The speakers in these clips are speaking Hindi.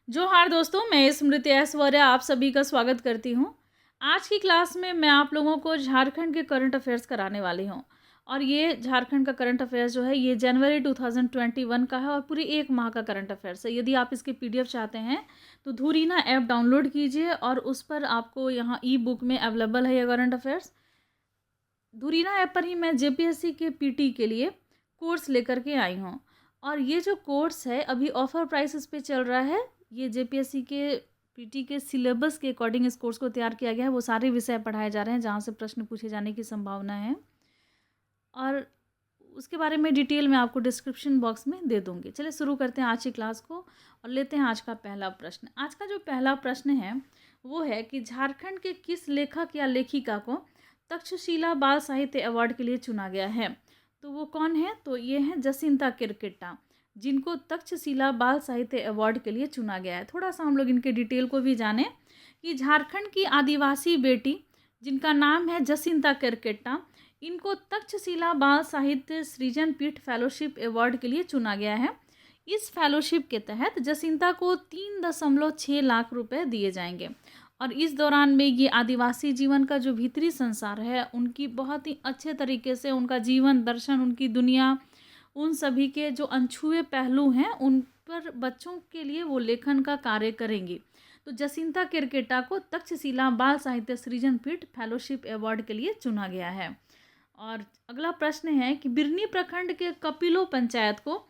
जोहार दोस्तों, मैं स्मृति ऐश्वर्य आप सभी का स्वागत करती हूँ। आज की क्लास में मैं आप लोगों को झारखंड के करंट अफेयर्स कराने वाली हूँ। और ये झारखंड का करंट अफेयर्स जो है ये जनवरी 2021 का है और पूरी एक माह का करंट अफेयर्स है। यदि आप इसके पीडीएफ चाहते हैं तो धुरीना ऐप डाउनलोड कीजिए और उस पर आपको यहाँ ई बुक में अवेलेबल है ये करंट अफेयर्स। धुरीना ऐप पर ही मैं जेपीएससी के पीटी के लिए कोर्स लेकर के आई हूँ और ये जो कोर्स है अभी ऑफर प्राइस इस पे चल रहा है। ये जेपीएससी के पीटी के सिलेबस के अकॉर्डिंग इस कोर्स को तैयार किया गया है। वो सारे विषय पढ़ाए जा रहे हैं जहाँ से प्रश्न पूछे जाने की संभावना है और उसके बारे में डिटेल में आपको डिस्क्रिप्शन बॉक्स में दे दूँगी। चलिए शुरू करते हैं आज की क्लास को और लेते हैं आज का पहला प्रश्न। आज का जो पहला प्रश्न है वो है कि झारखंड के किस लेखक या लेखिका को तक्षशिला बाल साहित्य अवार्ड के लिए चुना गया है? तो वो कौन है? तो ये हैं जसिंता किरकिट्टा, जिनको तक्षशिला बाल साहित्य अवार्ड के लिए चुना गया है। थोड़ा सा हम लोग इनके डिटेल को भी जानें कि झारखंड की आदिवासी बेटी जिनका नाम है जसिंता किरकिट्टा, इनको तक्षशिला बाल साहित्य सृजन पीठ फेलोशिप अवार्ड के लिए चुना गया है। इस फेलोशिप के तहत जसिंता को 3.6 लाख रुपए दिए जाएंगे और इस दौरान में ये आदिवासी जीवन का जो भीतरी संसार है उनकी बहुत ही अच्छे तरीके से उनका जीवन दर्शन, उनकी दुनिया, उन सभी के जो अनछुए पहलू हैं उन पर बच्चों के लिए वो लेखन का कार्य करेंगी। तो जसिंता किरकिट्टा को तक्षशिला बाल साहित्य सृजन पीठ फेलोशिप अवार्ड के लिए चुना गया है। और अगला प्रश्न है कि बिरनी प्रखंड के कपिलो पंचायत को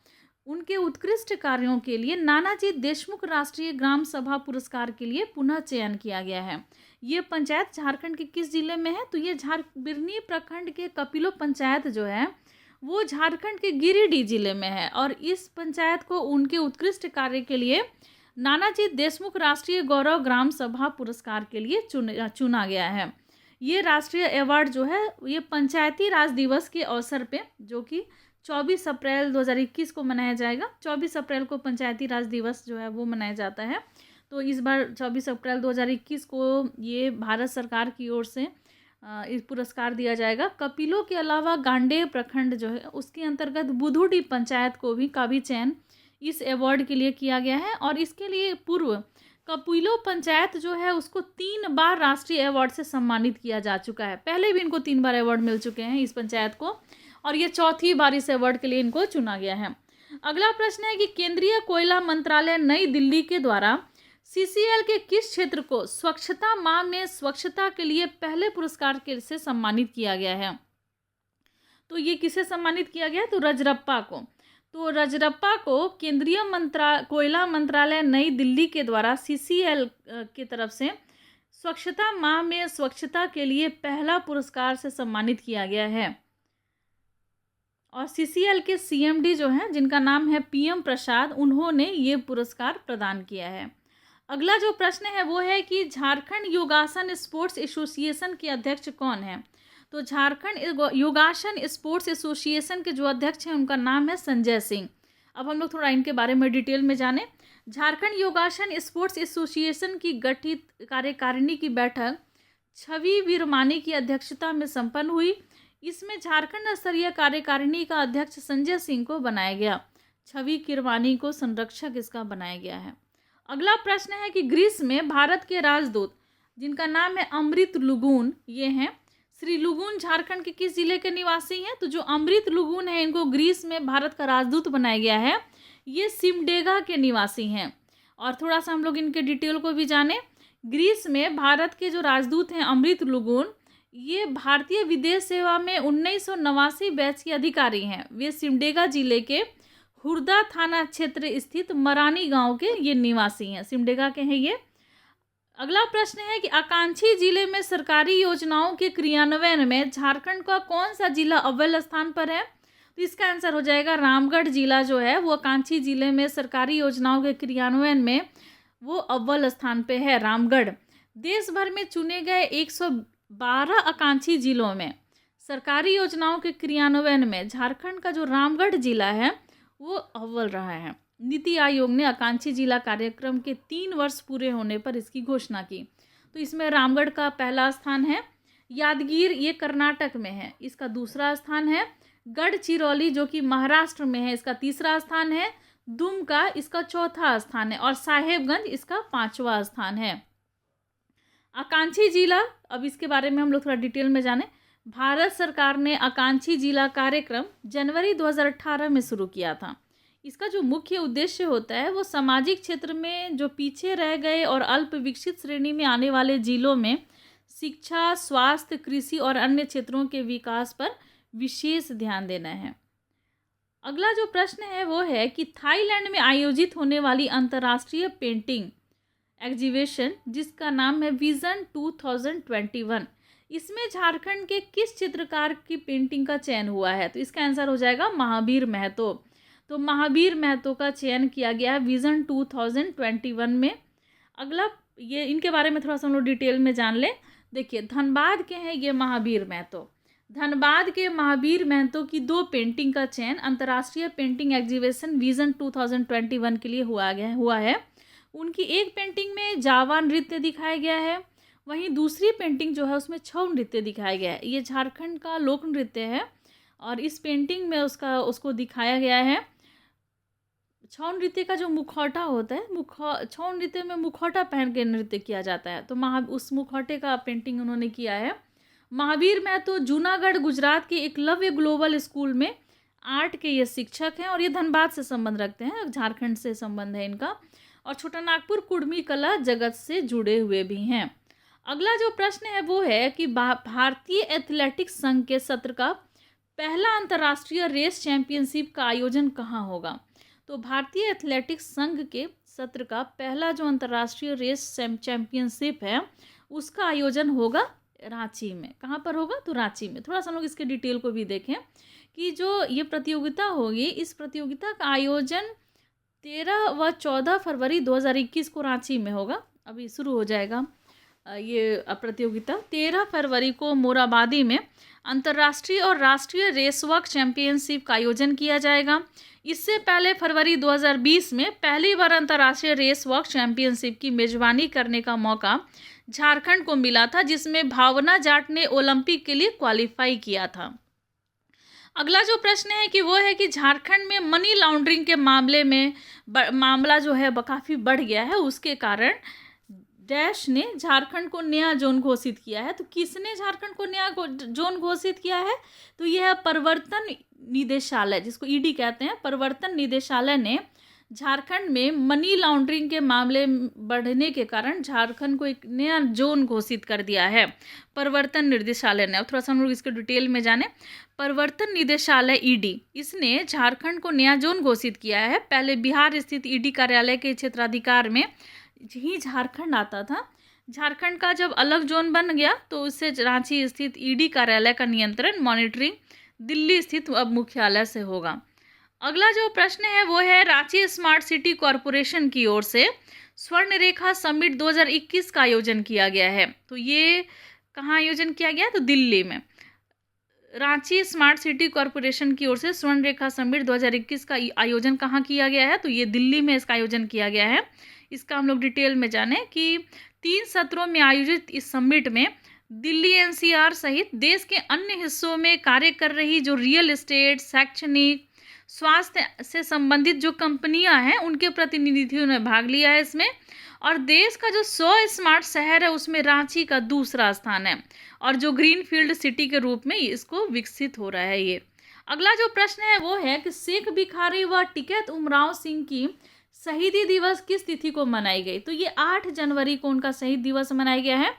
उनके उत्कृष्ट कार्यों के लिए नानाजी देशमुख राष्ट्रीय ग्राम सभा पुरस्कार के लिए पुनः चयन किया गया है। ये पंचायत झारखंड के किस जिले में है? तो ये बिरनी प्रखंड के कपिलो पंचायत जो है वो झारखंड के गिरिडीह जिले में है और इस पंचायत को उनके उत्कृष्ट कार्य के लिए नानाजी देशमुख राष्ट्रीय गौरव ग्राम सभा पुरस्कार के लिए चुना गया है। ये राष्ट्रीय अवार्ड जो है ये पंचायती राज दिवस के अवसर पे, जो कि 24 अप्रैल 2021 को मनाया जाएगा। 24 अप्रैल को पंचायती राज दिवस जो है वो मनाया जाता है। तो इस बार 24 अप्रैल 2021 को ये भारत सरकार की ओर से इस पुरस्कार दिया जाएगा। कपिलो के अलावा गांडेय प्रखंड जो है उसके अंतर्गत बुधुडी पंचायत को भी का भी चयन इस अवार्ड के लिए किया गया है और इसके लिए पूर्व कपिलो पंचायत जो है उसको 3 बार राष्ट्रीय अवार्ड से सम्मानित किया जा चुका है। पहले भी इनको 3 बार अवार्ड मिल चुके हैं इस पंचायत को और ये चौथी बार इस अवार्ड के लिए इनको चुना गया है। अगला प्रश्न है कि केंद्रीय कोयला मंत्रालय नई दिल्ली के द्वारा सीसीएल के किस क्षेत्र को स्वच्छता माह में स्वच्छता के लिए पहले पुरस्कार के से सम्मानित किया गया है? तो ये किसे सम्मानित किया गया? तो रजरप्पा को। तो रजरप्पा को केंद्रीय कोयला मंत्रालय नई दिल्ली के द्वारा सीसीएल की तरफ से स्वच्छता माह में स्वच्छता के लिए पहला पुरस्कार से सम्मानित किया गया है और सीसीएल के सीएमडी जो हैं जिनका नाम है पीएम प्रसाद, उन्होंने ये पुरस्कार प्रदान किया है। अगला जो प्रश्न है वो है कि झारखंड योगासन स्पोर्ट्स एसोसिएशन के अध्यक्ष कौन है? तो झारखंड योगासन स्पोर्ट्स एसोसिएशन के जो अध्यक्ष हैं उनका नाम है संजय सिंह। अब हम लोग थोड़ा इनके बारे में डिटेल में जानें। झारखंड योगासन स्पोर्ट्स एसोसिएशन की गठित कार्यकारिणी की बैठक छवि वीरमानी की अध्यक्षता में संपन्न हुई। इसमें झारखंड स्तरीय कार्यकारिणी का अध्यक्ष संजय सिंह को बनाया गया। छवि किरवानी को संरक्षक इसका बनाया गया है। अगला प्रश्न है कि ग्रीस में भारत के राजदूत जिनका नाम है अमृत लुगून, ये हैं श्री लुगून झारखंड के किस जिले के निवासी हैं? तो जो अमृत लुगून है इनको ग्रीस में भारत का राजदूत बनाया गया है। ये सिमडेगा के निवासी हैं और थोड़ा सा हम लोग इनके डिटेल को भी जानें। ग्रीस में भारत के जो राजदूत हैं अमृत लुगून, ये भारतीय विदेश सेवा में 1989 बैच के अधिकारी हैं। वे सिमडेगा जिले के हुरदा थाना क्षेत्र स्थित मरानी गांव के ये निवासी हैं, सिमडेगा के हैं ये। अगला प्रश्न है कि आकांक्षी जिले में सरकारी योजनाओं के क्रियान्वयन में झारखंड का कौन सा जिला अव्वल स्थान पर है? तो इसका आंसर हो जाएगा रामगढ़ जिला जो है वो आकांक्षी जिले में सरकारी योजनाओं के क्रियान्वयन में वो अव्वल स्थान पे है, रामगढ़। देश भर में चुने गए 112 आकांक्षी जिलों में सरकारी योजनाओं के क्रियान्वयन में झारखंड का जो रामगढ़ जिला है वो अव्वल रहा है। नीति आयोग ने आकांक्षी जिला कार्यक्रम के 3 वर्ष पूरे होने पर इसकी घोषणा की। तो इसमें रामगढ़ का पहला स्थान है। यादगीर ये कर्नाटक में है, इसका दूसरा स्थान है। गढ़चिरौली जो कि महाराष्ट्र में है, इसका तीसरा स्थान है। दुमका इसका चौथा स्थान है और साहेबगंज इसका 5वां स्थान है। आकांक्षी जिला, अब इसके बारे में हम लोग थोड़ा डिटेल में जानें। भारत सरकार ने आकांक्षी जिला कार्यक्रम जनवरी 2018 में शुरू किया था। इसका जो मुख्य उद्देश्य होता है वो सामाजिक क्षेत्र में जो पीछे रह गए और अल्प विकसित श्रेणी में आने वाले जिलों में शिक्षा, स्वास्थ्य, कृषि और अन्य क्षेत्रों के विकास पर विशेष ध्यान देना है। अगला जो प्रश्न है वो है कि थाईलैंड में आयोजित होने वाली अंतर्राष्ट्रीय पेंटिंग एग्जीबिशन जिसका नाम है विजन 2021, इसमें झारखंड के किस चित्रकार की पेंटिंग का चयन हुआ है? तो इसका आंसर हो जाएगा महावीर महतो। तो महावीर महतो का चयन किया गया है विजन 2021 में। अगला ये इनके बारे में थोड़ा सा हम लोग डिटेल में जान लें। देखिए, धनबाद के हैं ये महावीर महतो। धनबाद के महावीर महतो की 2 पेंटिंग का चयन अंतर्राष्ट्रीय पेंटिंग एग्जीबिशन विजन 2021 के लिए हुआ है। उनकी एक पेंटिंग में जावा नृत्य दिखाया गया है, वहीं दूसरी पेंटिंग जो है उसमें छऊ नृत्य दिखाया गया है। ये झारखंड का लोक नृत्य है और इस पेंटिंग में उसको दिखाया गया है। छऊ नृत्य का जो मुखौटा होता है, छऊ नृत्य में मुखौटा पहन के नृत्य किया जाता है, तो उस मुखौटे का पेंटिंग उन्होंने किया है। महावीर महतो जूनागढ़ गुजरात के एकलव्य ग्लोबल स्कूल में आर्ट के ये शिक्षक हैं और ये धनबाद से संबंध रखते हैं, झारखंड से संबंध है इनका, और छोटा नागपुर कुर्मी कला जगत से जुड़े हुए भी हैं। अगला जो प्रश्न है वो है कि भारतीय एथलेटिक्स संघ के सत्र का पहला अंतर्राष्ट्रीय रेस चैंपियनशिप का आयोजन कहाँ होगा? तो भारतीय एथलेटिक्स संघ के सत्र का पहला जो अंतर्राष्ट्रीय रेस चैंपियनशिप है उसका आयोजन होगा रांची में। कहाँ पर होगा? तो रांची में। थोड़ा सा हम लोग इसके डिटेल को भी देखें कि जो ये प्रतियोगिता होगी, इस प्रतियोगिता का आयोजन 13 व 14 फरवरी 2021 को रांची में होगा। अभी शुरू हो जाएगा ये प्रतियोगिता। 13 फरवरी को मोराबादी में अंतर्राष्ट्रीय और राष्ट्रीय रेस वॉक चैंपियनशिप का आयोजन किया जाएगा। इससे पहले फरवरी 2020 में पहली बार अंतर्राष्ट्रीय रेस वॉक चैंपियनशिप की मेजबानी करने का मौका झारखंड को मिला था, जिसमें भावना जाट ने ओलंपिक के लिए क्वालिफाई किया था। अगला जो प्रश्न है कि वो है कि झारखंड में मनी लॉन्ड्रिंग के मामला जो है काफ़ी बढ़ गया है, उसके कारण डैश ने झारखंड को नया जोन घोषित किया है। तो किसने झारखंड को नया जोन घोषित किया है? तो यह है प्रवर्तन निदेशालय, जिसको ईडी कहते हैं। प्रवर्तन निदेशालय ने झारखंड में मनी लॉन्ड्रिंग के मामले बढ़ने के कारण झारखंड को एक नया जोन घोषित कर दिया है प्रवर्तन निदेशालय ने। अब थोड़ा सा हम लोग इसके डिटेल में जाने। प्रवर्तन निदेशालय ईडी, इसने झारखंड को नया जोन घोषित किया है। पहले बिहार स्थित ईडी कार्यालय के क्षेत्राधिकार में ही झारखंड आता था। झारखंड का जब अलग जोन बन गया तो उससे रांची स्थित ईडी कार्यालय का नियंत्रण, मॉनिटरिंग दिल्ली स्थित अब मुख्यालय से होगा। अगला जो प्रश्न है वो है रांची स्मार्ट सिटी कॉरपोरेशन की ओर से स्वर्ण रेखा समिट 2021 का आयोजन किया गया है। तो ये कहाँ आयोजन किया गया? तो दिल्ली में। रांची स्मार्ट सिटी कॉरपोरेशन की ओर से स्वर्ण रेखा समिट 2021 का आयोजन कहाँ किया गया है? तो ये दिल्ली में इसका आयोजन किया गया है। इसका हम लोग डिटेल में जानें कि 3 सत्रों में आयोजित इस समिट में दिल्ली एनसीआर सहित देश के अन्य हिस्सों में कार्य कर रही जो रियल एस्टेट, शैक्षणिक, स्वास्थ्य से संबंधित जो कंपनियां हैं उनके प्रतिनिधियों ने भाग लिया है इसमें। और देश का जो 100 स्मार्ट शहर है उसमें रांची का दूसरा स्थान है और जो ग्रीनफील्ड सिटी के रूप में इसको विकसित हो रहा है ये। अगला जो प्रश्न है वो है कि शेख भिखारी व टिकैत उमराव सिंह की शहीदी दिवस किस तिथि को मनाई गई? तो ये 8 जनवरी को उनका शहीद दिवस मनाया गया है।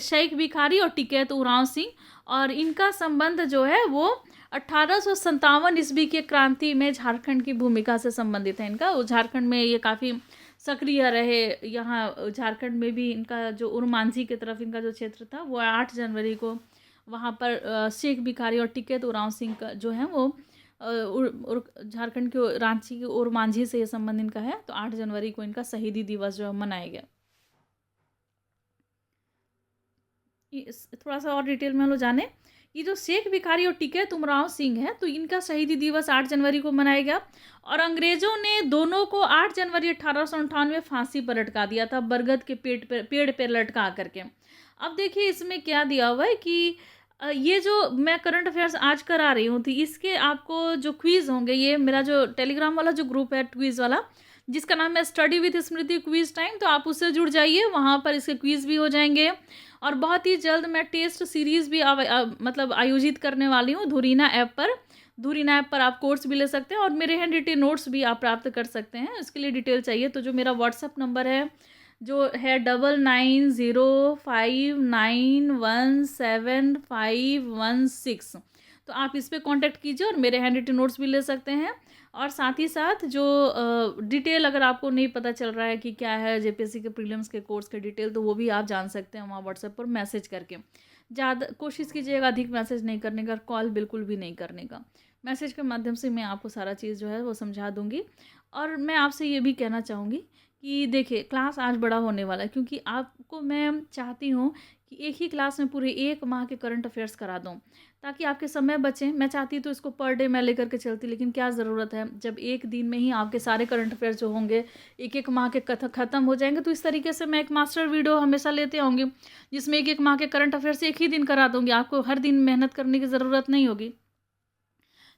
शेख भिखारी और टिकैत उमराव सिंह, और इनका संबंध जो है वो 1857 ईस्वी के क्रांति में झारखंड की भूमिका से संबंधित है इनका। झारखंड में ये काफ़ी सक्रिय रहे। यहाँ झारखंड में भी इनका जो उरमांझी की तरफ इनका जो क्षेत्र था वो 8 जनवरी को वहाँ पर शेख भिखारी और टिकैत उमराव सिंह का जो है वो झारखंड के रांची के उरमांझी से ये संबंध इनका है। तो 8 जनवरी को इनका शहीदी दिवस जो है मनाया गया। थोड़ा सा और डिटेल में हम लोग जाने। ये जो शेख भिखारी और टिकैत उमराव सिंह है तो इनका शहीदी दिवस 8 जनवरी को मनाया गया और अंग्रेजों ने दोनों को 8 जनवरी 1858 में फांसी पर लटका दिया था, बरगद के पेड़ पर लटका करके। अब देखिए इसमें क्या दिया हुआ है कि ये जो मैं करंट अफेयर्स आज करा रही हूँ, थी इसके आपको जो क्विज़ होंगे, ये मेरा जो टेलीग्राम वाला जो ग्रुप है क्विज़ वाला, जिसका नाम है study with Smriti quiz time, तो आप उससे जुड़ जाइए, वहाँ पर इसके क्विज़ भी हो जाएंगे। और बहुत ही जल्द मैं टेस्ट सीरीज़ भी मतलब आयोजित करने वाली हूँ धुरीना ऐप पर। धुरीना ऐप पर आप कोर्स भी ले सकते हैं और मेरे हैंड रिटेन नोट्स भी आप प्राप्त कर सकते हैं। इसके लिए डिटेल चाहिए तो जो मेरा व्हाट्सअप नंबर है जो है 9905917516, तो आप इस पर कांटेक्ट कीजिए और मेरे हैंड रिटेन नोट्स भी ले सकते हैं। और साथ ही साथ जो डिटेल अगर आपको नहीं पता चल रहा है कि क्या है जेपीएससी के प्रीलिम्स के कोर्स के डिटेल, तो वो भी आप जान सकते हैं वहाँ व्हाट्सएप पर मैसेज करके। ज़्यादा कोशिश कीजिएगा अधिक मैसेज नहीं करने का, कॉल बिल्कुल भी नहीं करने का। मैसेज के माध्यम से मैं आपको सारा चीज़ जो है वो समझा दूँगी। और मैं आपसे ये भी कहना चाहूँगी कि देखिए क्लास आज बड़ा होने वाला है, क्योंकि आपको मैं चाहती हूँ कि एक ही क्लास में पूरे 1 माह के करंट अफेयर्स करा दूँ, ताकि आपके समय बचे। मैं चाहती तो इसको पर डे मैं लेकर के चलती, लेकिन क्या ज़रूरत है जब एक दिन में ही आपके सारे करंट अफेयर्स जो होंगे 1-1 माह के ख़त्म हो जाएंगे। तो इस तरीके से मैं एक मास्टर वीडियो हमेशा लेते आऊँगी, जिसमें 1-1 माह के करंट अफेयर्स एक ही दिन करा दूँगी, आपको हर दिन मेहनत करने की ज़रूरत नहीं होगी।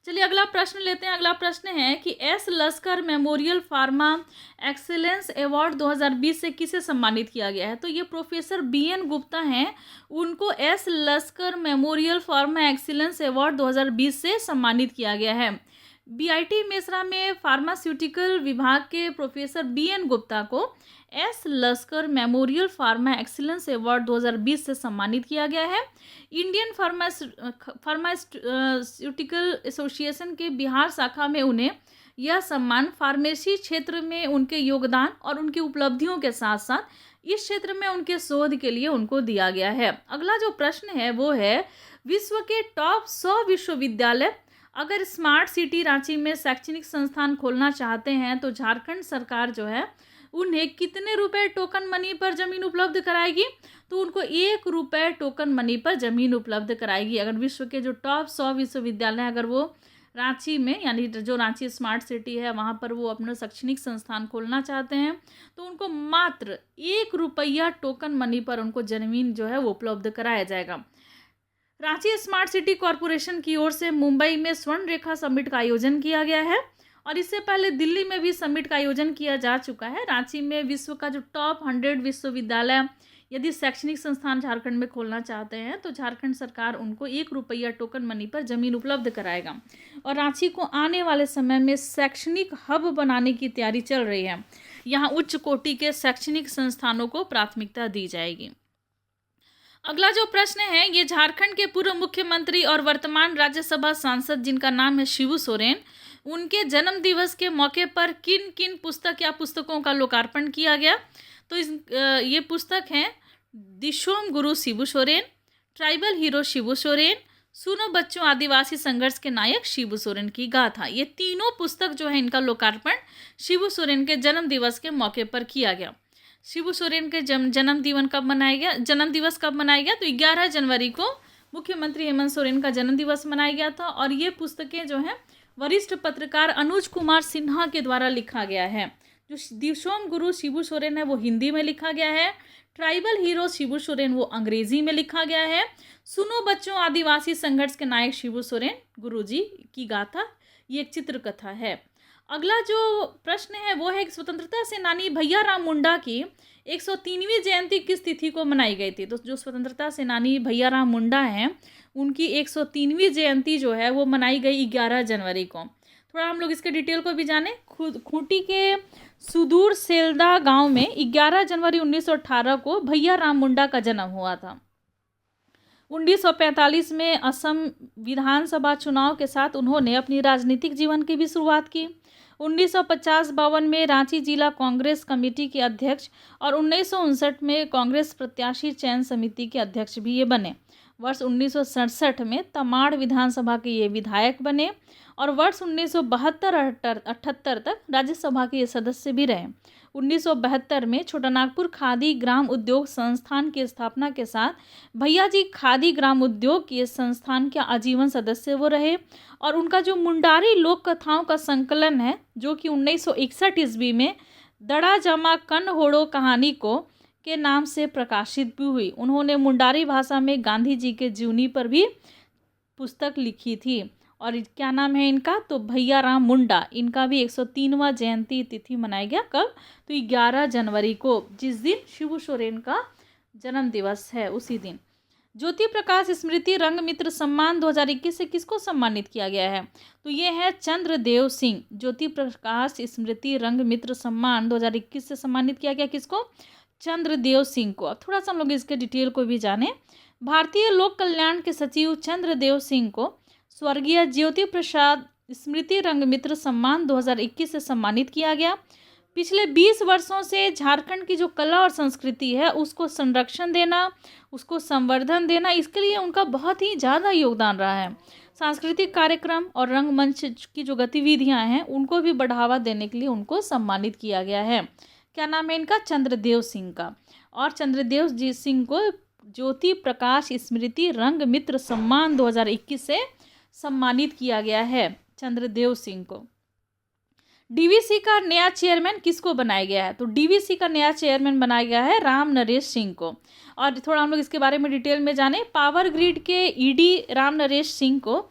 चलिए अगला प्रश्न लेते हैं। अगला प्रश्न है कि S Lashkar memorial pharma excellence award 2020 से किसे सम्मानित किया गया है? तो ये प्रोफेसर BN गुप्ता हैं, उनको S Lashkar memorial pharma excellence award 2020 से सम्मानित किया गया है। BIT मेसरा में फार्मास्यूटिकल विभाग के प्रोफेसर BN गुप्ता को S Lashkar memorial pharma excellence award 2020 से सम्मानित किया गया है। इंडियन फार्मास्यूटिकल एसोसिएशन के बिहार शाखा में उन्हें यह सम्मान फार्मेसी क्षेत्र में उनके योगदान और उनकी उपलब्धियों के साथ साथ इस क्षेत्र में उनके शोध के लिए उनको दिया गया है। अगला जो प्रश्न है वो है विश्व के टॉप 100 विश्वविद्यालय अगर स्मार्ट सिटी रांची में शैक्षणिक संस्थान खोलना चाहते हैं तो झारखंड सरकार जो है उन्हें कितने रुपए टोकन मनी पर ज़मीन उपलब्ध कराएगी? तो उनको 1 रुपये टोकन मनी पर ज़मीन उपलब्ध कराएगी। अगर विश्व के जो टॉप 100 विश्वविद्यालय अगर वो रांची में, यानी जो रांची स्मार्ट सिटी है वहाँ पर वो अपना शैक्षणिक संस्थान खोलना चाहते हैं, तो उनको मात्र 1 रुपया टोकन मनी पर उनको ज़मीन जो है वो उपलब्ध कराया जाएगा। रांची स्मार्ट सिटी कॉरपोरेशन की ओर से मुंबई में स्वर्ण रेखा समिट का आयोजन किया गया है और इससे पहले दिल्ली में भी समिट का आयोजन किया जा चुका है। रांची में विश्व का जो टॉप 100 विश्वविद्यालय यदि शैक्षणिक संस्थान झारखंड में खोलना चाहते हैं तो झारखंड सरकार उनको 1 रुपया टोकन मनी पर ज़मीन उपलब्ध कराएगा। और रांची को आने वाले समय में शैक्षणिक हब बनाने की तैयारी चल रही है। यहाँ उच्च कोटि के शैक्षणिक संस्थानों को प्राथमिकता दी जाएगी। अगला जो प्रश्न है ये झारखंड के पूर्व मुख्यमंत्री और वर्तमान राज्यसभा सांसद जिनका नाम है शिबू सोरेन, उनके जन्म दिवस के मौके पर किन किन पुस्तक या पुस्तकों का लोकार्पण किया गया? तो ये पुस्तक हैं दिशोम गुरु शिबू सोरेन, ट्राइबल हीरो शिबू सोरेन, सुनो बच्चों आदिवासी संघर्ष के नायक शिबू सोरेन की गाथा। ये तीनों पुस्तक जो है इनका लोकार्पण शिबू सोरेन के जन्म दिवस के मौके पर किया गया। शिबू सोरेन के जन्म दिवस कब मनाया गया? तो 11 जनवरी को मुख्यमंत्री हेमंत सोरेन का जन्म दिवस मनाया गया था। और ये पुस्तकें जो हैं वरिष्ठ पत्रकार अनुज कुमार सिन्हा के द्वारा लिखा गया है। जो दिशोम गुरु शिबू सोरेन है वो हिंदी में लिखा गया है, ट्राइबल हीरो शिबू सोरेन वो अंग्रेजी में लिखा गया है, सुनो बच्चों आदिवासी संघर्ष के नायक शिबू सोरेन गुरुजी की गाथा ये एक चित्रकथा है। अगला जो प्रश्न है वो है स्वतंत्रता सेनानी भैया राम मुंडा की 103वीं जयंती किस तिथि को मनाई गई थी? तो जो स्वतंत्रता सेनानी भैया राम मुंडा हैं उनकी 103वीं जयंती जो है वो मनाई गई 11 जनवरी को। थोड़ा हम लोग इसके डिटेल को भी जानें। खूंटी के सुदूर सेल्दा गांव में 11 जनवरी 1918 को भैया राम मुंडा का जन्म हुआ था। 1945 में असम विधानसभा चुनाव के साथ उन्होंने अपनी राजनीतिक जीवन की भी शुरुआत की। 1950-52 में रांची जिला कांग्रेस कमेटी के अध्यक्ष और 1959 में कांग्रेस प्रत्याशी चयन समिति के अध्यक्ष भी ये बने। वर्ष 1967 में तमाड़ विधानसभा के ये विधायक बने और वर्ष 1972-78 तक राज्यसभा के ये सदस्य भी रहे। 1972 में छोटानागपुर खादी ग्राम उद्योग संस्थान की स्थापना के साथ भैया जी खादी ग्राम उद्योग के संस्थान के आजीवन सदस्य वो रहे। और उनका जो मुंडारी लोक कथाओं का संकलन है जो कि 1961 ईस्वी में दड़ा जमा कन होड़ो कहानी को के नाम से प्रकाशित भी हुई। उन्होंने मुंडारी भाषा में गांधी जी के जीवनी पर भी पुस्तक लिखी थी। और क्या नाम है इनका, तो भैया राम मुंडा। इनका भी 103वां जयंती तिथि मनाया गया। कब, तो 11 जनवरी को, जिस दिन शिबू सोरेन का जन्म दिवस है उसी दिन। ज्योति प्रकाश स्मृति रंगमित्र सम्मान 2021 से किसको सम्मानित किया गया है, तो ये है चंद्रदेव सिंह। ज्योति प्रकाश स्मृति रंगमित्र सम्मान 2021 से सम्मानित किया गया किसको, चंद्रदेव सिंह को। अब थोड़ा सा हम लोग इसके डिटेल को भी जानें। भारतीय लोक कल्याण के सचिव चंद्रदेव सिंह को स्वर्गीय ज्योति प्रसाद स्मृति रंगमित्र सम्मान 2021 से सम्मानित किया गया। पिछले 20 वर्षों से झारखंड की जो कला और संस्कृति है उसको संरक्षण देना, उसको संवर्धन देना, इसके लिए उनका बहुत ही ज़्यादा योगदान रहा है। सांस्कृतिक कार्यक्रम और रंगमंच की जो गतिविधियां हैं उनको भी बढ़ावा देने के लिए उनको सम्मानित किया गया है। क्या नाम है इनका, चंद्रदेव सिंह का। और चंद्रदेव जी सिंह को ज्योति प्रकाश स्मृति रंगमित्र सम्मान 2021 से सम्मानित किया गया है, चंद्रदेव सिंह को। डीवीसी का नया चेयरमैन किसको बनाया गया है, तो डीवीसी का नया चेयरमैन बनाया गया है राम नरेश सिंह को। और थोड़ा हम लोग इसके बारे में डिटेल में जाने। पावर ग्रिड के ईडी राम नरेश सिंह को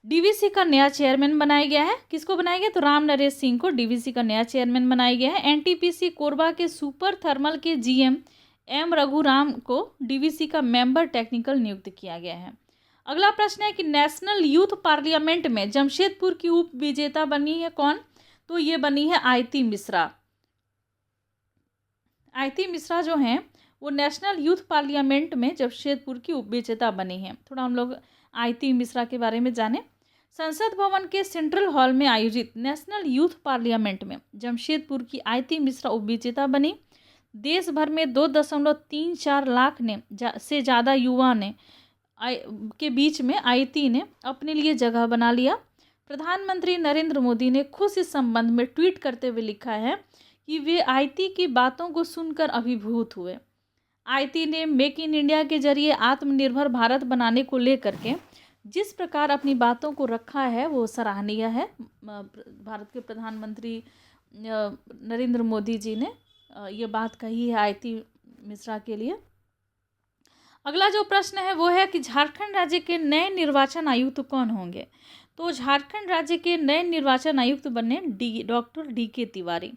डीवीसी का नया चेयरमैन बनाया गया है। किसको बनाया गया, तो राम नरेश सिंह को डीवीसी का नया चेयरमैन बनाया गया है। एनटीपीसी कोरबा के सुपर थर्मल के जीएम एम रघुराम को डीवीसी का मेंबर टेक्निकल नियुक्त किया गया है। अगला प्रश्न है कि नेशनल यूथ पार्लियामेंट में जमशेदपुर की उप विजेता बनी है कौन, तो ये बनी है आयती मिश्रा। आयती मिश्रा जो हैं वो नेशनल यूथ पार्लियामेंट में जमशेदपुर की उप विजेता बनी हैं। थोड़ा हम लोग आयती मिश्रा के बारे में जानें। संसद भवन के सेंट्रल हॉल में आयोजित नेशनल यूथ पार्लियामेंट में जमशेदपुर की आयती मिश्रा उप विजेता बनी। देश भर में 2.34 लाख से ज़्यादा युवा ने के बीच में आयती ने अपने लिए जगह बना लिया। प्रधानमंत्री नरेंद्र मोदी ने खुद इस संबंध में ट्वीट करते हुए लिखा है कि वे आयती की बातों को सुनकर अभिभूत हुए। आयती ने मेक इन इंडिया के जरिए आत्मनिर्भर भारत बनाने को लेकर के जिस प्रकार अपनी बातों को रखा है वो सराहनीय है। भारत के प्रधानमंत्री नरेंद्र मोदी जी ने ये बात कही है आयती मिश्रा के लिए। अगला जो प्रश्न है वो है कि झारखंड राज्य के नए निर्वाचन आयुक्त कौन होंगे, तो झारखंड राज्य के नए निर्वाचन आयुक्त बने डॉक्टर डी.के. तिवारी।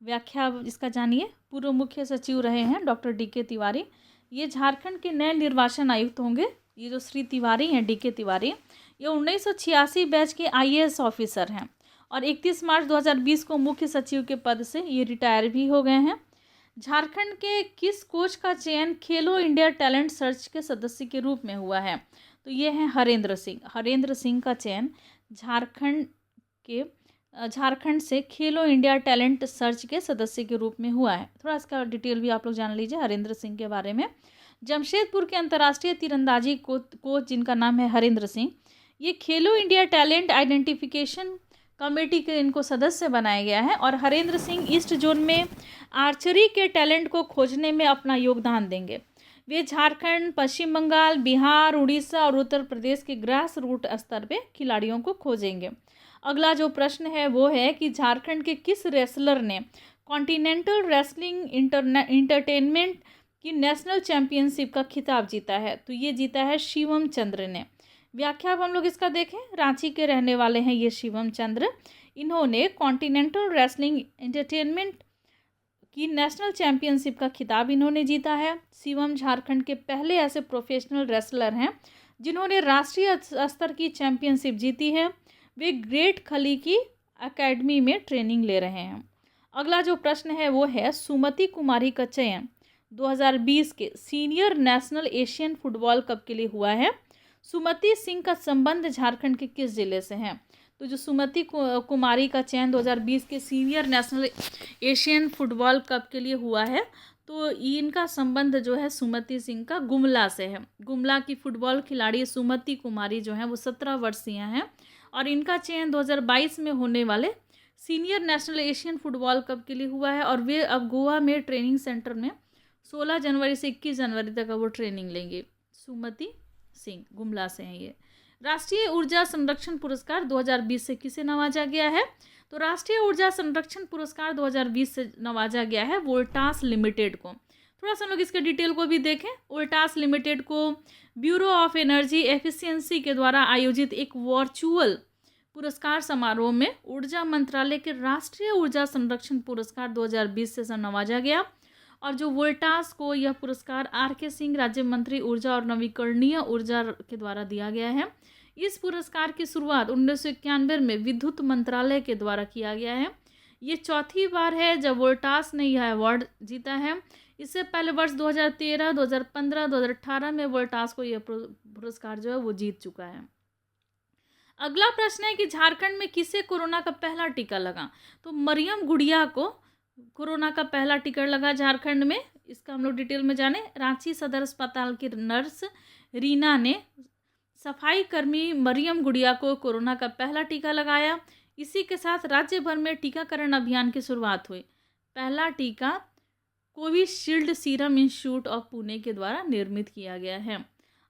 व्याख्या इसका जानिए। पूर्व मुख्य सचिव रहे हैं डॉक्टर डी.के. तिवारी, ये झारखंड के नए निर्वाचन आयुक्त होंगे। ये जो श्री तिवारी हैं डी.के. तिवारी, ये 1986 बैच के IAS ऑफिसर हैं और 31 मार्च 2020 को मुख्य सचिव के पद से ये रिटायर भी हो गए हैं। झारखंड के किस कोच का चयन खेलो इंडिया टैलेंट सर्च के सदस्य के रूप में हुआ है, तो ये हैं हरेंद्र सिंह। हरेंद्र सिंह का चयन झारखंड से खेलो इंडिया टैलेंट सर्च के सदस्य के रूप में हुआ है। थोड़ा इसका डिटेल भी आप लोग जान लीजिए हरेंद्र सिंह के बारे में। जमशेदपुर के अंतर्राष्ट्रीय तीरंदाजी कोच जिनका नाम है हरेंद्र सिंह, ये खेलो इंडिया टैलेंट आइडेंटिफिकेशन कमेटी के इनको सदस्य बनाया गया है। और हरेंद्र सिंह ईस्ट जोन में आर्चरी के टैलेंट को खोजने में अपना योगदान देंगे। वे झारखंड, पश्चिम बंगाल, बिहार, उड़ीसा और उत्तर प्रदेश के ग्रास रूट स्तर पे खिलाड़ियों को खोजेंगे। अगला जो प्रश्न है वो है कि झारखंड के किस रेसलर ने कॉन्टिनेंटल रेसलिंग इंटरटेनमेंट की नेशनल चैंपियनशिप का खिताब जीता है, तो ये जीता है शिवम चंद्र ने। व्याख्या अब हम लोग इसका देखें। रांची के रहने वाले हैं ये शिवम चंद्र। इन्होंने कॉन्टिनेंटल रेसलिंग इंटरटेनमेंट की नेशनल चैंपियनशिप का खिताब इन्होंने जीता है। शिवम झारखंड के पहले ऐसे प्रोफेशनल रेसलर हैं जिन्होंने राष्ट्रीय स्तर की चैंपियनशिप जीती है। वे ग्रेट खली की एकेडमी में ट्रेनिंग ले रहे हैं। अगला जो प्रश्न है वो है सुमति कुमारी का चयन 2020 के senior national Asian football cup के लिए हुआ है। सुमति सिंह का संबंध झारखंड के किस जिले से है, तो जो सुमति कुमारी का चयन 2020 के senior national Asian football cup के लिए हुआ है, तो इनका संबंध जो है सुमति सिंह का गुमला से है। गुमला की फुटबॉल खिलाड़ी सुमति कुमारी जो है वो 17 वर्षीय हैं और इनका चयन 2022 में होने वाले senior national Asian football cup के लिए हुआ है। और वे अब गोवा में ट्रेनिंग सेंटर में 16 जनवरी से 21 जनवरी तक वो ट्रेनिंग लेंगे। सुमति सिंह गुमला से हैं ये। राष्ट्रीय ऊर्जा संरक्षण पुरस्कार 2020 से किसे नवाजा गया है, तो राष्ट्रीय ऊर्जा संरक्षण पुरस्कार 2020 से नवाजा गया है वोल्टास लिमिटेड को। थोड़ा सा हम लोग इसके डिटेल को भी देखें। वोल्टास लिमिटेड को ब्यूरो ऑफ एनर्जी एफिशिएंसी के द्वारा आयोजित एक वर्चुअल पुरस्कार समारोह में ऊर्जा मंत्रालय के राष्ट्रीय ऊर्जा संरक्षण पुरस्कार 2020 से नवाजा गया। और जो वोल्टास को यह पुरस्कार आर.के. सिंह राज्य मंत्री ऊर्जा और नवीकरणीय ऊर्जा के द्वारा दिया गया है। इस पुरस्कार की शुरुआत 1991 में विद्युत मंत्रालय के द्वारा किया गया है। ये चौथी बार है जब वोल्टास ने यह अवार्ड जीता है। इससे पहले वर्ष 2013, 2015, 2018 में वोल्टास को यह पुरस्कार जो है वो जीत चुका है। अगला प्रश्न है कि झारखंड में किसे कोरोना का पहला टीका लगा? तो मरियम गुड़िया को कोरोना का पहला टीका लगा झारखंड में। इसका हम लोग डिटेल में जाने। रांची सदर अस्पताल की नर्स रीना ने सफाई कर्मी मरियम गुड़िया को कोरोना का पहला टीका लगाया। इसी के साथ राज्य भर में टीकाकरण अभियान की शुरुआत हुई। पहला टीका Covishield serum institute of Pune के द्वारा निर्मित किया गया है।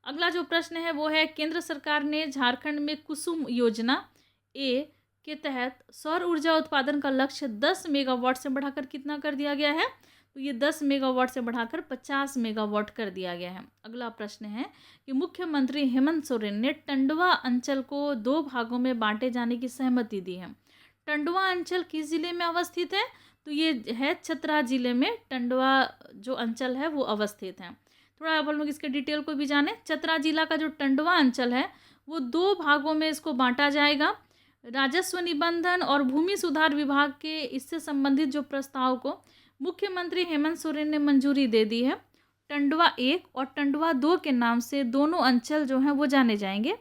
अगला जो प्रश्न है वो है, केंद्र सरकार ने झारखंड में कुसुम योजना ए के तहत सौर ऊर्जा उत्पादन का लक्ष्य 10 मेगावाट से बढ़ाकर कितना कर दिया गया है? तो ये 10 मेगावाट से बढ़ाकर 50 मेगावाट कर दिया गया है। अगला प्रश्न है कि मुख्यमंत्री हेमंत सोरेन ने टंडवा अंचल को 2 भागों में बांटे जाने की सहमति दी है। टंडवा अंचल किस जिले में अवस्थित है? तो ये है चतरा जिले में टंडवा जो अंचल है वो अवस्थित है। थोड़ा अब हम लोग इसके डिटेल को भी जाने। चतरा जिला का जो टंडवा अंचल है वो 2 भागों में इसको बांटा जाएगा। राजस्व निबंधन और भूमि सुधार विभाग के इससे संबंधित जो प्रस्ताव को मुख्यमंत्री हेमंत सोरेन ने मंजूरी दे दी है। टंडवा 1 और टंडवा 2 के नाम से दोनों अंचल जो हैं वो जाने जाएंगे।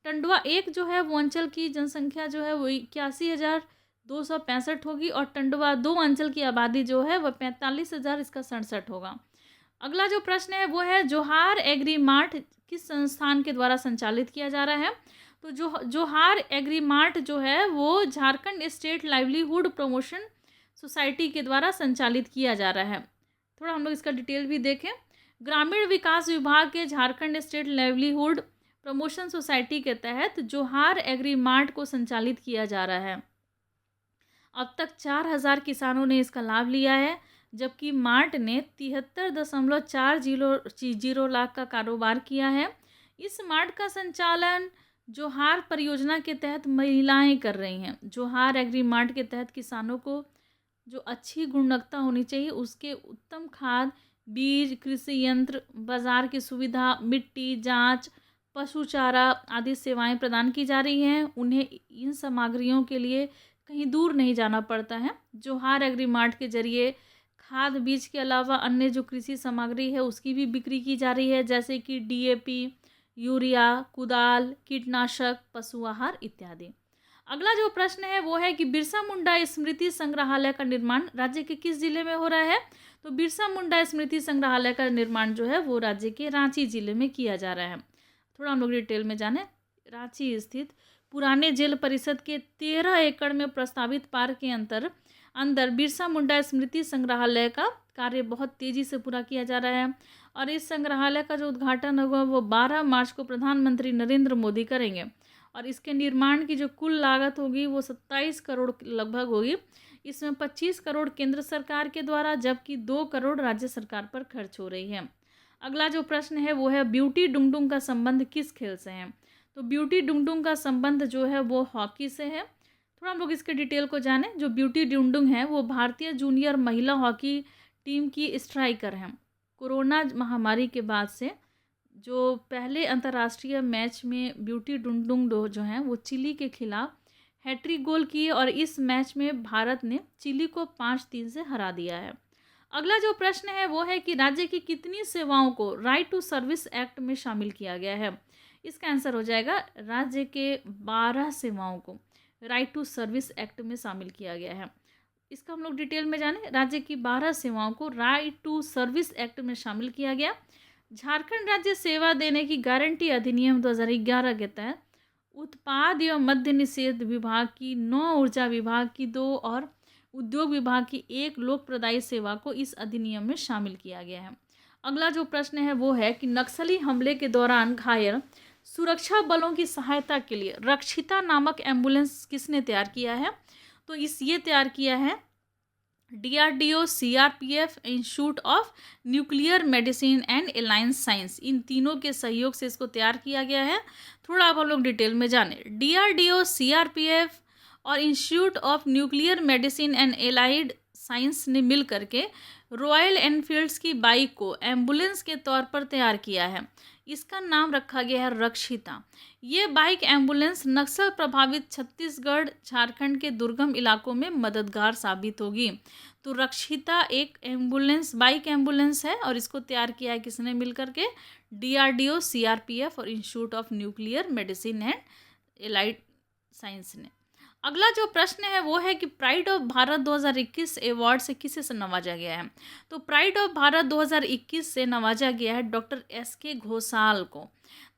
टंडवा 1 जो है वो अंचल की जनसंख्या जो है वो 81,265 होगी और टंडवा 2 अंचल की आबादी जो है वह 45,067 होगा। अगला जो प्रश्न है वो है, जोहार एग्री मार्ट किस संस्थान के द्वारा संचालित किया जा रहा है? तो जोहार एग्री मार्ट जो है वो Jharkhand state livelihood promotion society के द्वारा संचालित किया जा रहा है। थोड़ा हम लोग इसका डिटेल भी देखें। ग्रामीण विकास विभाग के Jharkhand state livelihood promotion society के तहत जोहार एग्री मार्ट को संचालित किया जा रहा है। अब तक 4,000 किसानों ने इसका लाभ लिया है, जबकि मार्ट ने 73.4 लाख का कारोबार किया है। इस मार्ट का संचालन जोहार परियोजना के तहत महिलाएं कर रही हैं। जोहार एग्री मार्ट के तहत किसानों को जो अच्छी गुणवत्ता होनी चाहिए उसके उत्तम खाद, बीज, कृषि यंत्र, बाजार की सुविधा, मिट्टी जांच, पशु चारा आदि सेवाएं प्रदान की जा रही हैं। उन्हें इन सामग्रियों के लिए कहीं दूर नहीं जाना पड़ता है। जोहार एग्री मार्ट के जरिए खाद बीज के अलावा अन्य जो कृषि सामग्री है उसकी भी बिक्री की जा रही है, जैसे कि DAP, यूरिया, कुदाल, कीटनाशक, पशु आहार इत्यादि। अगला जो प्रश्न है वो है कि बिरसा मुंडा स्मृति संग्रहालय का निर्माण राज्य के किस जिले में हो रहा है? तो बिरसा मुंडा स्मृति संग्रहालय का निर्माण जो है वो राज्य के रांची जिले में किया जा रहा है। थोड़ा हम लोग डिटेल में जाने। रांची स्थित पुराने जेल परिसर के 13 एकड़ में प्रस्तावित पार्क के अंदर बिरसा मुंडा स्मृति संग्रहालय का कार्य बहुत तेजी से पूरा किया जा रहा है और इस संग्रहालय का जो उद्घाटन होगा वो 12 मार्च को प्रधानमंत्री नरेंद्र मोदी करेंगे और इसके निर्माण की जो कुल लागत होगी वो 27 करोड़ लगभग होगी। इसमें 25 करोड़ केंद्र सरकार के द्वारा जबकि 2 करोड़ राज्य सरकार पर खर्च हो रही है। अगला जो प्रश्न है वो है, ब्यूटी डुंगडुंग का संबंध किस खेल से है? तो ब्यूटी डुंगडुंग का संबंध जो है वो हॉकी से है। थोड़ा हम लोग इसके डिटेल को जानें। जो ब्यूटी डुंगडुंग है वो भारतीय जूनियर महिला हॉकी टीम की स्ट्राइकर हैं। कोरोना महामारी के बाद से जो पहले अंतर्राष्ट्रीय मैच में ब्यूटी डुंगडुंग जो हैं वो चिली के खिलाफ हैट्रिक गोल किए और इस मैच में भारत ने चिली को 5-3 से हरा दिया है। अगला जो प्रश्न है वो है कि राज्य की कितनी सेवाओं को राइट टू सर्विस एक्ट में शामिल किया गया है? इसका आंसर हो जाएगा राज्य के 12 सेवाओं को राइट टू सर्विस एक्ट में शामिल किया गया है। इसका हम लोग डिटेल में जानें। राज्य की 12 सेवाओं को राइट टू सर्विस एक्ट में शामिल किया गया। झारखंड राज्य सेवा देने की गारंटी अधिनियम 2011 के तहत उत्पाद एवं मद्य निषेध विभाग की 9, ऊर्जा विभाग की 2 और उद्योग विभाग की 1 लोक प्रदायी सेवा को इस अधिनियम में शामिल किया गया है। अगला जो प्रश्न है वो है कि नक्सली हमले के दौरान घायल सुरक्षा बलों की सहायता के लिए रक्षिता नामक एम्बुलेंस किसने तैयार किया है? तो ये तैयार किया है DRDO, CRPF, institute of nuclear medicine and alliance science, इन तीनों के सहयोग से इसको तैयार किया गया है। थोड़ा अब हम लोग डिटेल में जाने। DRDO, CRPF और institute of nuclear medicine and allied science ने मिल करके रॉयल एनफील्ड्स की बाइक को एम्बुलेंस के तौर पर तैयार किया है। इसका नाम रखा गया है रक्षिता। ये बाइक एम्बुलेंस नक्सल प्रभावित छत्तीसगढ़, झारखंड के दुर्गम इलाकों में मददगार साबित होगी। तो रक्षिता एक एम्बुलेंस, बाइक एम्बुलेंस है और इसको तैयार किया है किसने मिल करके? DRDO, CRPF और institute of nuclear medicine and allied science ने। अगला जो प्रश्न है वो है कि प्राइड ऑफ भारत 2021 अवार्ड से किसे नवाजा गया है? तो प्राइड ऑफ भारत 2021 से नवाजा गया है डॉक्टर SK घोषाल को।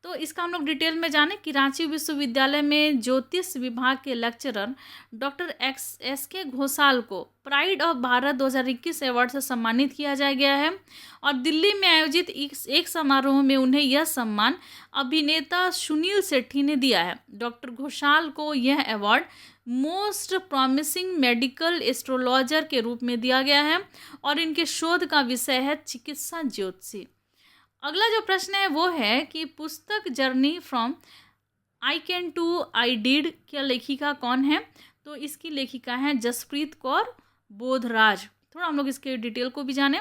तो इसका हम लोग डिटेल में जाने कि रांची विश्वविद्यालय में ज्योतिष विभाग के लेक्चरर डॉक्टर SK घोषाल को प्राइड ऑफ भारत 2021 अवार्ड से सम्मानित किया गया है और दिल्ली में आयोजित एक समारोह में उन्हें यह सम्मान अभिनेता सुनील शेट्टी ने दिया है। डॉक्टर घोषाल को यह award most promising medical astrologer के रूप में दिया गया है और इनके शोध का विषय है चिकित्सा ज्योतिषी। अगला जो प्रश्न है वो है कि पुस्तक journey from I can to I did क्या लेखिका कौन है? तो इसकी लेखिका है जसप्रीत कौर बोधराज। थोड़ा हम लोग इसके डिटेल को भी जाने।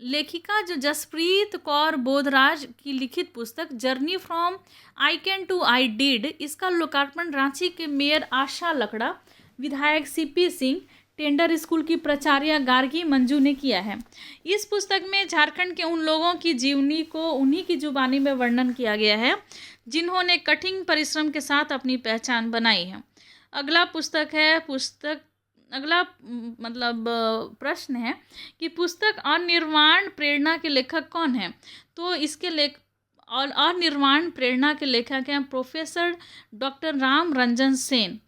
लेखिका जो जसप्रीत कौर बोधराज की लिखित पुस्तक journey from I can to I did, इसका लोकार्पण रांची के मेयर आशा लकड़ा, विधायक CP सिंह, टेंडर स्कूल की प्राचार्य गार्गी मंजू ने किया है। इस पुस्तक में झारखंड के उन लोगों की जीवनी को उन्हीं की जुबानी में वर्णन किया गया है जिन्होंने कठिन परिश्रम के साथ अपनी पहचान बनाई है। अगला प्रश्न है कि पुस्तक अनिर्वाण प्रेरणा के लेखक कौन है? तो इसके अनिर्वाण प्रेरणा के लेखक हैं प्रोफेसर डॉक्टर राम रंजन सेन।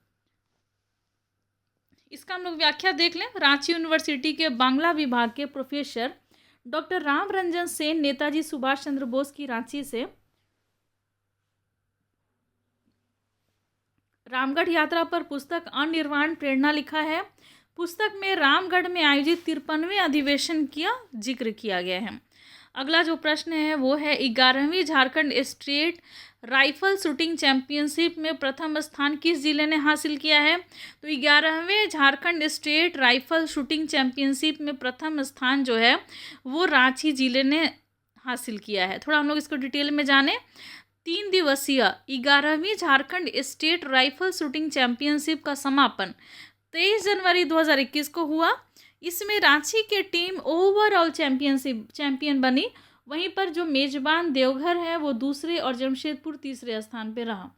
इसका हम लोग व्याख्या देख लें। रांची यूनिवर्सिटी के बांग्ला विभाग के प्रोफेसर डॉक्टर राम रंजन सेन नेताजी सुभाष चंद्र बोस की रांची से रामगढ़ यात्रा पर पुस्तक अनिर्वाण प्रेरणा लिखा है। पुस्तक में रामगढ़ में आयोजित 53वें अधिवेशन का जिक्र किया गया है। अगला जो प्रश्न है वो है 11वीं Jharkhand state rifle shooting championship में प्रथम स्थान किस जिले ने हासिल किया है? तो 11वें Jharkhand state rifle shooting championship में प्रथम स्थान जो है वो रांची जिले ने हासिल किया है। थोड़ा हम लोग इसको डिटेल में जाने। 3 दिवसीय 11वीं Jharkhand state rifle shooting championship का समापन 23 जनवरी 2021 को हुआ। इसमें रांची की टीम ओवरऑल चैंपियन बनी। वहीं पर जो मेजबान देवघर है वो दूसरे और जमशेदपुर तीसरे स्थान पर रहा।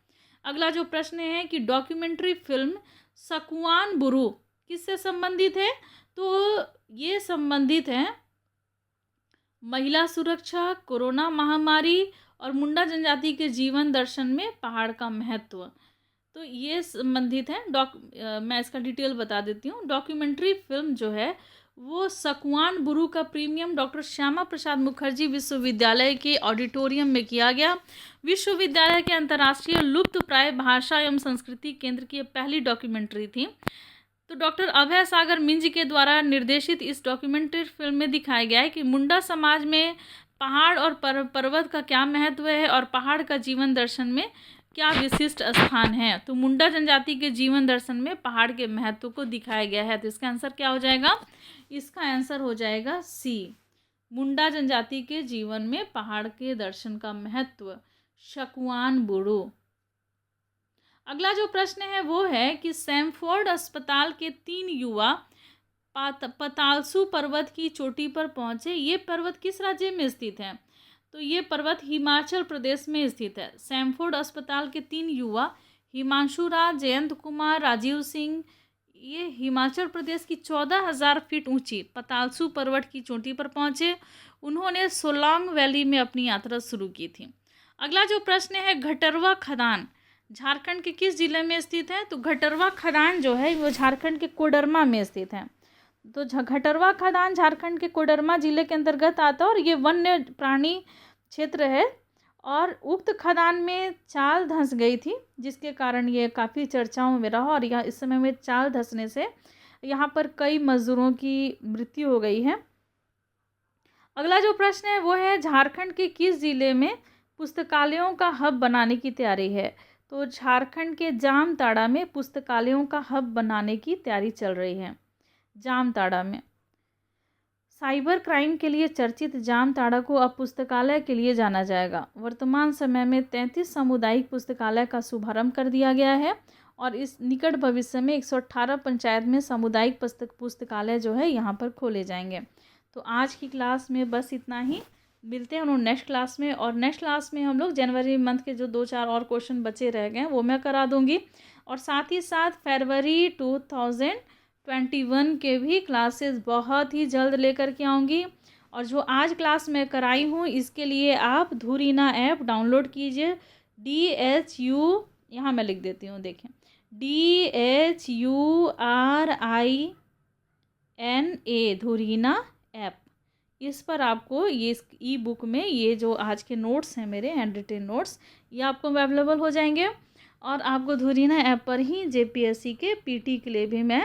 अगला जो प्रश्न है कि डॉक्यूमेंट्री फिल्म सकुआन बुरू किससे संबंधित है? तो ये संबंधित है महिला सुरक्षा, कोरोना महामारी और मुंडा जनजाति के जीवन दर्शन में पहाड़ का महत्व, तो ये संबंधित है। मैं इसका डिटेल बता देती हूँ। डॉक्यूमेंट्री फिल्म जो है वो सकुआन बुरू का प्रीमियम डॉक्टर श्यामा प्रसाद मुखर्जी विश्वविद्यालय के ऑडिटोरियम में किया गया। विश्वविद्यालय के अंतर्राष्ट्रीय लुप्त प्राय भाषा एवं संस्कृति केंद्र की पहली डॉक्यूमेंट्री थी। तो डॉक्टर अभय सागर मिंज के द्वारा निर्देशित इस डॉक्यूमेंट्री फिल्म में दिखाया गया है कि मुंडा समाज में पहाड़ और पर्वत का क्या महत्व है और पहाड़ का जीवन दर्शन में क्या विशिष्ट स्थान है। तो मुंडा जनजाति के जीवन दर्शन में पहाड़ के महत्व को दिखाया गया है। तो इसका आंसर क्या हो जाएगा? इसका आंसर हो जाएगा C, मुंडा जनजाति के जीवन में पहाड़ के दर्शन का महत्व, सकुआन बुरू। अगला जो प्रश्न है वो है कि सैमफोर्ड अस्पताल के 3 युवा पतालसू पर्वत की चोटी पर पहुंचे। ये पर्वत किस राज्य में स्थित है? तो ये पर्वत हिमाचल प्रदेश में स्थित है। सैमफोर्ड अस्पताल के 3 युवा हिमांशु राज, जयंत कुमार, राजीव सिंह, ये हिमाचल प्रदेश की 14,000 फीट ऊंची पतालसू पर्वत की चोटी पर पहुंचे। उन्होंने सोलांग वैली में अपनी यात्रा शुरू की थी। अगला जो प्रश्न है घटरवा खदान झारखंड के किस जिले में स्थित है? तो घटरवा खदान जो है वो झारखंड के कोडरमा में स्थित है। तो घटरवा खदान झारखंड के कोडरमा जिले के अंतर्गत आता है और ये वन्य प्राणी क्षेत्र है और उक्त खदान में चाल धंस गई थी जिसके कारण ये काफ़ी चर्चाओं में रहा और यह इस समय में चाल धंसने से यहाँ पर कई मज़दूरों की मृत्यु हो गई है। अगला जो प्रश्न है वो है, झारखंड के किस ज़िले में पुस्तकालयों का हब बनाने की तैयारी है? तो झारखंड के जामताड़ा में पुस्तकालयों का हब बनाने की तैयारी चल रही है। जामताड़ा में साइबर क्राइम के लिए चर्चित जामताड़ा को अब पुस्तकालय के लिए जाना जाएगा। वर्तमान समय में 33 सामुदायिक पुस्तकालय का शुभारंभ कर दिया गया है और इस निकट भविष्य में 118 पंचायत में सामुदायिक पुस्तकालय जो है यहाँ पर खोले जाएंगे। तो आज की क्लास में बस इतना ही। मिलते हैं नेक्स्ट क्लास में, और नेक्स्ट क्लास में हम लोग जनवरी मंथ के जो 2-4 और क्वेश्चन बचे रह गए हैं वो मैं करा दूंगी, और साथ ही साथ फरवरी 2021 के भी क्लासेस बहुत ही जल्द लेकर के आऊँगी। और जो आज क्लास में कराई हूँ इसके लिए आप धुरीना ऐप डाउनलोड कीजिए। DHU, यहाँ मैं लिख देती हूँ, देखें, DHURINA, धुरीना ऐप। इस पर आपको ये ई बुक में ये जो आज के नोट्स हैं मेरे हैंड रिटेन नोट्स, ये आपको अवेलेबल हो जाएंगे। और आपको धुरीना ऐप पर ही JPSC के PT के लिए भी मैं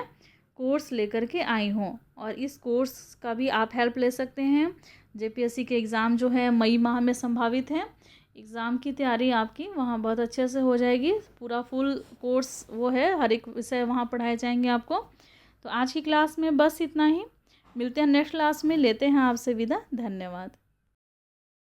कोर्स लेकर के आई हूँ, और इस कोर्स का भी आप हेल्प ले सकते हैं। JPSC के एग्ज़ाम जो है मई माह में संभावित हैं। एग्ज़ाम की तैयारी आपकी वहाँ बहुत अच्छे से हो जाएगी। पूरा फुल कोर्स वो है, हर एक विषय वहाँ पढ़ाए जाएंगे आपको। तो आज की क्लास में बस इतना ही। मिलते हैं नेक्स्ट क्लास में, लेते हैं आपसे विदा। धन्यवाद।